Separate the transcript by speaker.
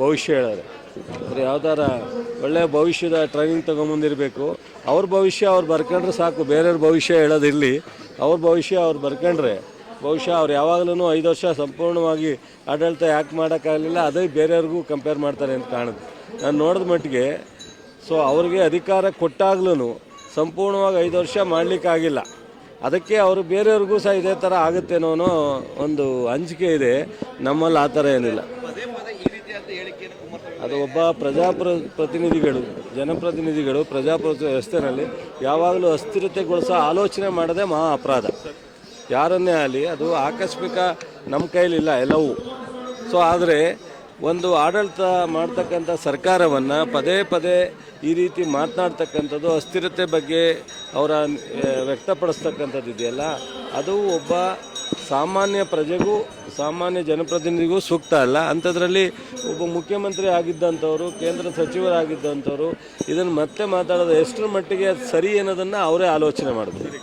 Speaker 1: ಭವಿಷ್ಯ ಹೇಳೋರು. ಅವ್ರು ಯಾವ್ದಾರ ಒಳ್ಳೆಯ ಭವಿಷ್ಯದ ಟ್ರೈನಿಂಗ್ ತೊಗೊಂಬಂದಿರಬೇಕು. ಅವ್ರ ಭವಿಷ್ಯ ಅವ್ರು ಬರ್ಕೊಂಡ್ರೆ ಸಾಕು, ಬೇರೆಯವ್ರ ಭವಿಷ್ಯ ಹೇಳೋದಿರಲಿ. ಅವ್ರ ಭವಿಷ್ಯ ಅವ್ರು ಬರ್ಕೊಂಡ್ರೆ ಬಹುಶಃ ಅವ್ರು ಯಾವಾಗಲೂ 5 ವರ್ಷ ಸಂಪೂರ್ಣವಾಗಿ ಆಡಳಿತ ಯಾಕೆ ಮಾಡೋಕ್ಕಾಗಲಿಲ್ಲ, ಅದೇ ಬೇರೆಯವ್ರಿಗೂ ಕಂಪೇರ್ ಮಾಡ್ತಾರೆ ಅಂತ ಕಾಣುತ್ತೆ ನಾನು ನೋಡಿದ ಮಟ್ಟಿಗೆ. ಸೊ ಅವ್ರಿಗೆ ಅಧಿಕಾರ ಕೊಟ್ಟಾಗ್ಲೂ ಸಂಪೂರ್ಣವಾಗಿ 5 ವರ್ಷ ಮಾಡಲಿಕ್ಕಾಗಿಲ್ಲ. ಅದಕ್ಕೆ ಅವರು ಬೇರೆಯವ್ರಿಗೂ ಸಹ ಇದೇ ಥರ ಆಗುತ್ತೇನೋ ಅನ್ನೋ ಒಂದು ಅಂಜಿಕೆ ಇದೆ. ನಮ್ಮಲ್ಲಿ ಆ ಥರ ಏನಿಲ್ಲ. ಅದು ಒಬ್ಬ ಪ್ರತಿನಿಧಿಗಳು, ಜನಪ್ರತಿನಿಧಿಗಳು ಪ್ರಜಾಪ್ರಭುತ್ವ ವ್ಯವಸ್ಥೆಯಲ್ಲಿ ಯಾವಾಗಲೂ ಅಸ್ಥಿರತೆಗೊಳಿಸೋ ಆಲೋಚನೆ ಮಾಡೋದೇ ಮಹಾ ಅಪರಾಧ. ಯಾರನ್ನೇ ಆಗಲಿ, ಅದು ಆಕಸ್ಮಿಕ ನಮ್ಮ ಕೈಲಿಲ್ಲ ಎಲ್ಲವೂ. ಸೊ ಆದರೆ ಒಂದು ಆಡಳಿತ ಮಾಡ್ತಕ್ಕಂಥ ಸರ್ಕಾರವನ್ನು ಪದೇ ಪದೇ ಈ ರೀತಿ ಮಾತನಾಡ್ತಕ್ಕಂಥದ್ದು, ಅಸ್ಥಿರತೆ ಬಗ್ಗೆ ಅವರ ವ್ಯಕ್ತಪಡಿಸ್ತಕ್ಕಂಥದ್ದು ಇದೆಯಲ್ಲ, ಅದು ಒಬ್ಬ ಸಾಮಾನ್ಯ ಪ್ರಜೆಗೂ ಸಾಮಾನ್ಯ ಜನಪ್ರತಿನಿಧಿಗೂ ಸೂಕ್ತ ಅಲ್ಲ. ಅಂಥದ್ರಲ್ಲಿ ಒಬ್ಬ ಮುಖ್ಯಮಂತ್ರಿ ಆಗಿದ್ದಂಥವ್ರು, ಕೇಂದ್ರ ಸಚಿವರಾಗಿದ್ದಂಥವ್ರು ಇದನ್ನು ಮತ್ತೆ ಮಾತಾಡೋದು ಎಷ್ಟರ ಮಟ್ಟಿಗೆ ಅದು ಸರಿ ಅನ್ನೋದನ್ನು ಅವರೇ ಆಲೋಚನೆ ಮಾಡಬೇಕು.